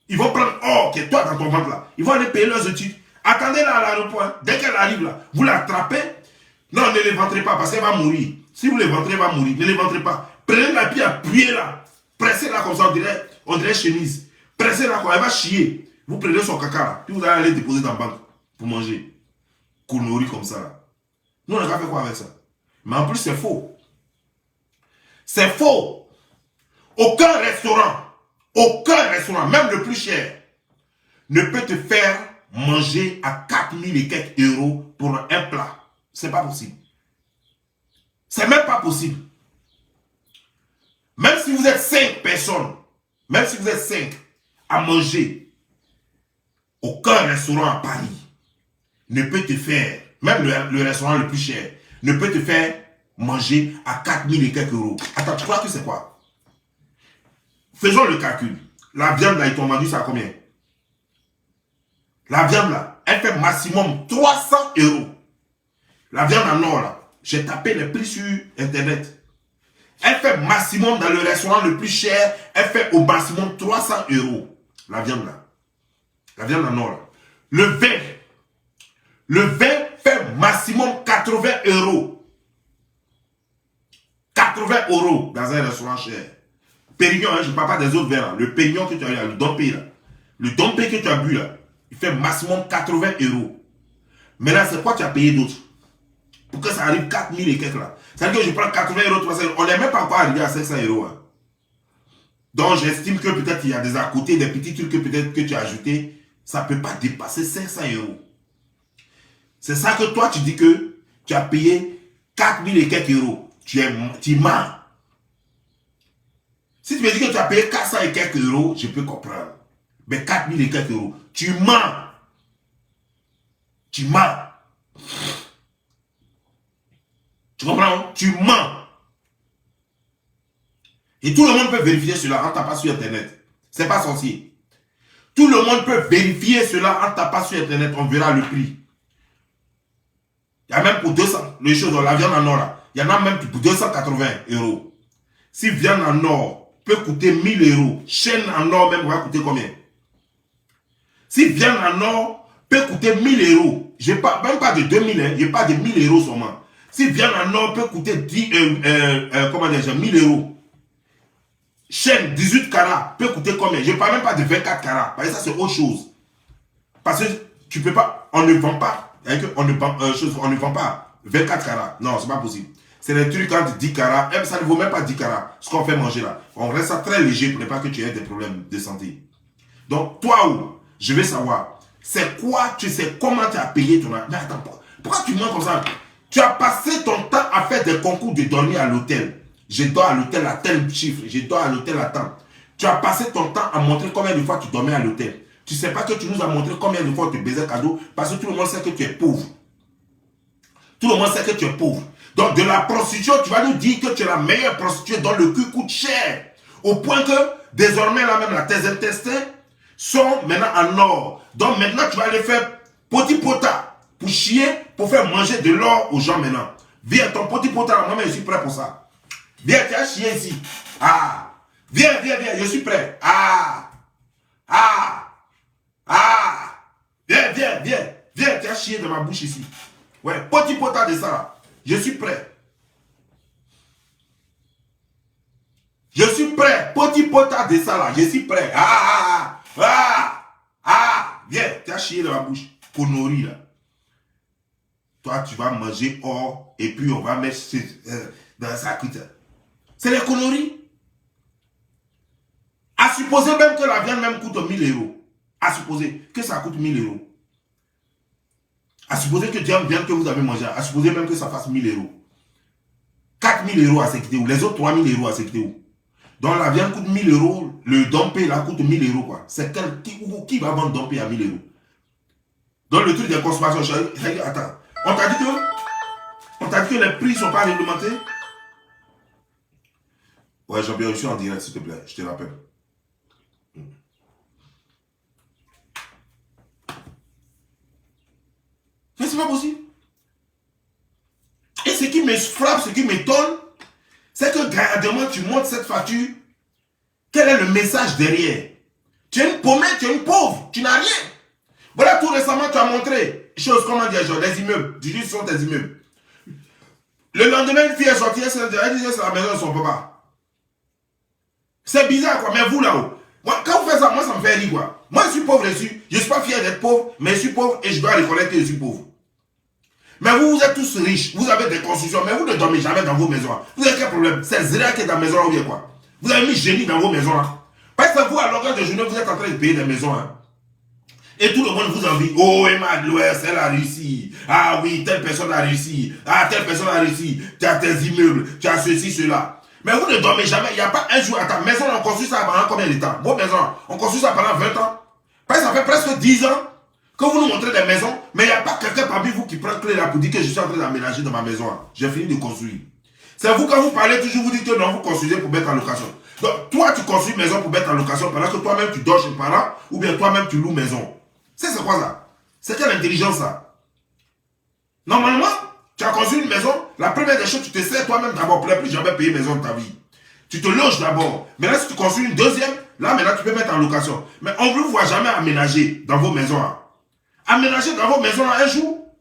Ils vont prendre or qui est toi dans ton ventre là, ils vont aller payer leurs études. Attendez là à l'aéroport, hein. Dès qu'elle arrive là, vous l'attrapez. Non, ne les ventrez pas, parce qu'elle va mourir. Si vous les ventrez, elle va mourir. Ne les ventrez pas. Prenez la pied, appuyez là. Pressez là comme ça, on dirait chemise. Pressez là, quoi, elle va chier. Vous prenez son caca là, puis vous allez aller déposer dans la banque pour manger. Conneries comme ça là. Nous, on n'a pas fait quoi avec ça? Mais en plus, c'est faux. C'est faux. Aucun restaurant, même le plus cher, ne peut te faire manger à 4 000 et quelques euros pour un plat. C'est pas possible. C'est même pas possible. Même si vous êtes 5 personnes, même si vous êtes 5 à manger, aucun restaurant à Paris ne peut te faire, même le restaurant le plus cher, ne peut te faire manger à 4 000 et quelques euros. Attends, tu crois que c'est quoi? Faisons le calcul. La viande là, ils t'ont vendu ça à combien? La viande là, elle fait maximum 300 euros. La viande en or là, j'ai tapé les prix sur internet. Elle fait maximum dans le restaurant le plus cher, elle fait au maximum 300 euros. La viande là. La viande en or là. Le vin fait maximum 80 euros. 80 euros dans un restaurant cher. Pérignon, hein, je ne parle pas des autres vins là. Le Pérignon que tu as eu, le Dompé là. Le Dompé que tu as bu là, il fait maximum 80 euros. Mais là, c'est quoi tu as payé d'autre? Pour que ça arrive 4 000 et quelques là. C'est-à-dire que je prends 80 euros, 300 euros. On n'est même pas encore arrivé à 500 euros. Hein. Donc j'estime que peut-être il y a des à côté, des petits trucs que peut-être que tu as ajoutés. Ça ne peut pas dépasser 500 euros. C'est ça que toi tu dis que tu as payé 4 000 et quelques euros. Tu mens. Si tu me dis que tu as payé 400 et quelques euros, je peux comprendre. Mais 4 000 et quelques euros, tu mens. Tu mens. Tu comprends? Tu mens. Et tout le monde peut vérifier cela en tapant sur internet. C'est pas sorcier. Tout le monde peut vérifier cela en tapant sur Internet. On verra le prix. Il y a même pour 200, les choses, la viande en or là. Il y en a même pour 280 euros. Si viande en or peut coûter 1000 euros, chaîne en or même va coûter combien? Si viande en or peut coûter 1000 euros, je pas, même pas de 2000, hein, je pas de 1000 euros seulement. Si viande en or peut coûter 1000 euros, chaîne 18 carats peut coûter combien? Je ne parle même pas de 24 carats. Parce que ça, c'est autre chose. Parce que tu peux pas, on ne vend pas, on ne vend pas 24 carats. Non, c'est pas possible. C'est des trucs entre 10 carats, même ça ne vaut même pas 10 carats. Ce qu'on fait manger là. On reste ça très léger pour ne pas que tu aies des problèmes de santé. Donc, toi, je vais savoir, c'est quoi, tu sais comment tu as payé ton... Mais attends, pourquoi tu mens comme ça? Tu as passé ton temps à faire des concours de dormir à l'hôtel. Je dors à l'hôtel à tel chiffre, je dors à l'hôtel à temps. Tu as passé ton temps à montrer combien de fois tu dormais à l'hôtel. Tu ne sais pas que tu nous as montré combien de fois tu baisais cadeau parce que tout le monde sait que tu es pauvre. Tout le monde sait que tu es pauvre. Donc de la prostitution, tu vas nous dire que tu es la meilleure prostituée dont le cul coûte cher. Au point que désormais là même là, tes intestins sont maintenant en or. Donc maintenant tu vas aller faire petit pota pour chier, pour faire manger de l'or aux gens maintenant. Viens ton petit pota, moi je suis prêt pour ça. Viens, tu as chié ici. Ah. Viens, viens, viens, je suis prêt. Ah. Ah. Ah. Viens, viens, viens. Viens, tu as chié dans ma bouche ici. Ouais, petit potin de ça là. Je suis prêt. Je suis prêt. Petit potin de ça là. Je suis prêt. Ah. Ah. Ah. Ah. Viens, tu as chié dans ma bouche. Connerie là. Toi, tu vas manger or et puis on va mettre dans sa cuite. C'est des conneries. À supposer même que la viande même coûte 1000 euros. À supposer que ça coûte 1000 euros. À supposer que tu aimes bien que vous avez mangé. À supposer même que ça fasse 1000 euros. 4000 euros à sécurité ou les autres 3000 euros à sécurité ou. Donc la viande coûte 1000 euros. Le dompé là coûte 1000 euros quoi. C'est qui va vendre dompé à 1000 euros? Donc le truc de consommation. Attends. On t'a dit que les prix ne sont pas réglementés? Ouais, Jean-Pierre, je suis en direct, s'il te plaît. Je te rappelle. Mais c'est pas possible. Et ce qui me frappe, ce qui m'étonne, c'est que graduellement, tu montes cette facture. Quel est le message derrière? Tu es une paumée, tu es une pauvre, tu n'as rien. Voilà, tout récemment, tu as montré choses, comment dire, genre, des immeubles. Tu dis, ce sont tes immeubles. Le lendemain, une fille est sortie, elle disait, c'est la maison de son papa. C'est bizarre, quoi. Mais vous, là-haut, quand vous faites ça, moi, ça me fait rire, quoi. Moi, je suis pauvre dessus. Je ne suis pas fier d'être pauvre, mais je suis pauvre et je dois reconnaître que je suis pauvre. Mais vous, vous êtes tous riches. Vous avez des constructions, mais vous ne dormez jamais dans vos maisons. Vous avez quel problème? C'est Zéra qui est dans la maison, là, ou bien quoi? Vous avez mis génie dans vos maisons, là. Parce que vous, à longueur de journée, vous êtes en train de payer des maisons, hein. Et tout le monde vous envie. Oh, Emma de l'Ouest, elle a réussi. Ah oui, telle personne a réussi. Ah, telle personne a réussi. Tu as tes immeubles, tu as ceci, cela. Mais vous ne dormez jamais. Il n'y a pas un jour à ta maison, on construit ça pendant combien de temps? Vos maisons, on construit ça pendant 20 ans. Parce que ça fait presque 10 ans que vous nous montrez des maisons, mais il n'y a pas quelqu'un parmi vous qui prend clé là pour dire que je suis en train d'aménager dans ma maison. J'ai fini de construire. C'est vous, quand vous parlez, toujours vous dites que non, vous construisez pour mettre en location. Donc, toi, tu construis une maison pour mettre en location pendant que toi-même tu dors chez tes parents ou bien toi-même tu loues maison. C'est quoi ça? C'est quelle intelligence ça? Normalement, tu as construit une maison, la première des choses, tu te sais toi-même d'abord, pour ne plus jamais payer maison de ta vie. Tu te loges d'abord. Maintenant, si tu construis une deuxième, là maintenant tu peux mettre en location. Mais on ne vous voit jamais aménager dans vos maisons. Hein. Aménager dans vos maisons un jour.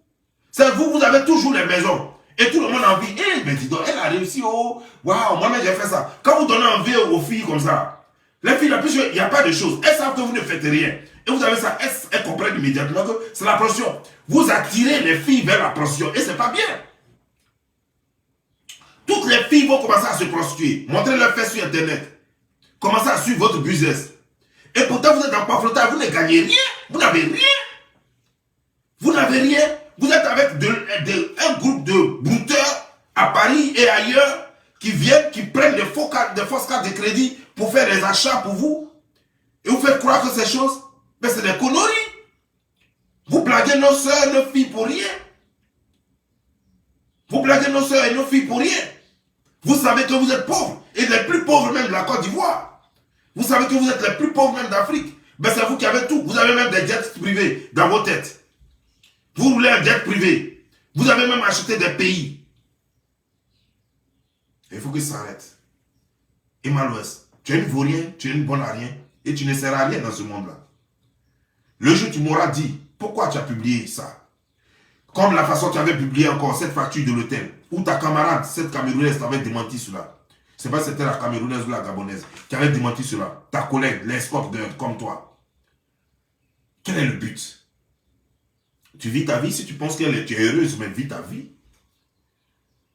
C'est vous, vous avez toujours les maisons. Et tout le monde a envie. Eh, mais dis donc, elle a réussi. Oh, waouh, moi-même j'ai fait ça. Quand vous donnez envie aux filles comme ça, les filles, il n'y a pas de choses. Elles savent que vous ne faites rien. Et vous avez ça, elles comprennent immédiatement que c'est la prostitution. Vous attirez les filles vers la prostitution. Et c'est pas bien. Toutes les filles vont commencer à se prostituer. Montrez-leur fait sur Internet. Commencez à suivre votre business. Et pourtant, vous êtes en pamphletage, vous ne gagnez rien. Vous n'avez rien. Vous n'avez rien. Vous êtes avec un groupe de brouteurs à Paris et ailleurs qui viennent, qui prennent des fausses cartes de crédit pour faire des achats pour vous. Et vous faites croire que ces choses, mais c'est des conneries. Vous blaguez nos soeurs, nos filles pour rien. Vous blaguez nos soeurs et nos filles pour rien. Vous savez que vous êtes pauvres. Et les plus pauvres même de la Côte d'Ivoire. Vous savez que vous êtes les plus pauvres même d'Afrique. Ben c'est vous qui avez tout. Vous avez même des jets privés dans vos têtes. Vous voulez un jet privé. Vous avez même acheté des pays. Il faut que ça s'arrête. Et Malouest, tu es une vaurien, tu es une bonne à rien. Et tu ne seras à rien dans ce monde-là. Le jour où tu m'auras dit, pourquoi tu as publié ça? Comme la façon dont tu avais publié encore cette facture de l'hôtel. Où ta camarade, cette Camerounaise, t'avait démenti cela. C'est pas si c'était la Camerounaise ou la Gabonaise qui avait démenti cela. Ta collègue, l'escorte comme toi. Quel est le but? Tu vis ta vie si tu penses que tu es heureuse, mais vis ta vie.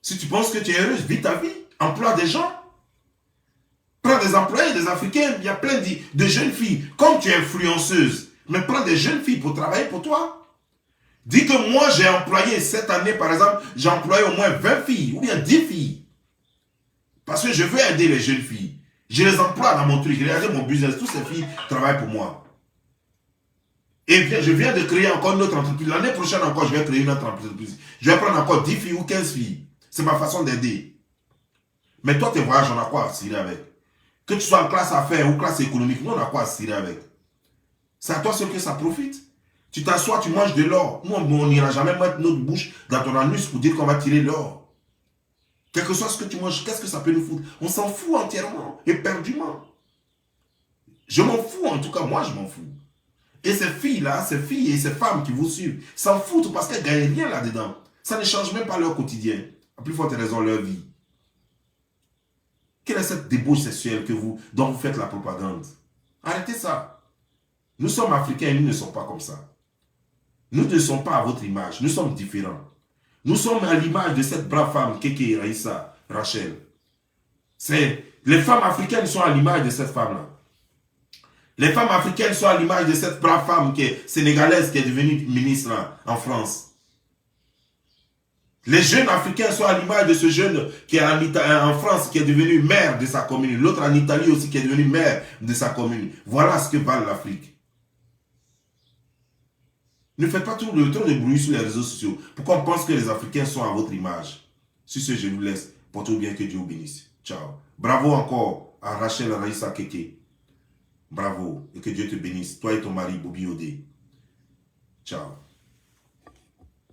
Si tu penses que tu es heureuse, vis ta vie. Emploie des gens. Prends des employés, des Africains. Il y a plein de jeunes filles. Comme tu es influenceuse, mais prends des jeunes filles pour travailler pour toi. Dis que moi, j'ai employé cette année, par exemple, j'ai employé au moins 20 filles ou bien 10 filles. Parce que je veux aider les jeunes filles. Je les emploie dans mon truc. Regardez mon business. Toutes ces filles travaillent pour moi. Et bien, je viens de créer encore une autre entreprise. L'année prochaine encore, je vais créer une autre entreprise. Je vais prendre encore 10 filles ou 15 filles. C'est ma façon d'aider. Mais toi, tes voyages, on a quoi à tirer avec? Que tu sois en classe affaires ou classe économique, nous, on a quoi à tirer avec? C'est à toi seul que ça profite. Tu t'assois, tu manges de l'or. Nous, on n'ira jamais mettre notre bouche dans ton anus pour dire qu'on va tirer l'or. Quel que soit ce que tu manges, qu'est-ce que ça peut nous foutre? On s'en fout entièrement, éperdument. Je m'en fous, en tout cas, moi, je m'en fous. Et ces filles-là, ces filles et ces femmes qui vous suivent, s'en foutent parce qu'elles ne gagnent rien là-dedans. Ça ne change même pas leur quotidien. À plus forte raison, leur vie. Quelle est cette débauche sexuelle dont vous faites la propagande? Arrêtez ça. Nous sommes africains et nous ne sommes pas comme ça. Nous ne sommes pas à votre image. Nous sommes différents. Nous sommes à l'image de cette brave femme, Keke, Raïssa, Rachel. Les femmes africaines sont à l'image de cette femme-là. Les femmes africaines sont à l'image de cette brave femme qui est sénégalaise, qui est devenue ministre en France. Les jeunes africains sont à l'image de ce jeune qui est en France, qui est devenu maire de sa commune. L'autre en Italie aussi, qui est devenu maire de sa commune. Voilà ce que vale l'Afrique. Ne faites pas trop de bruit sur les réseaux sociaux pour qu'on pense que les Africains sont à votre image. Sur ce, je vous laisse. Portez-vous bien, que Dieu vous bénisse. Ciao. Bravo encore à Rachel Raïssa Keke. Bravo et que Dieu te bénisse. Toi et ton mari, Bobby Odé. Ciao.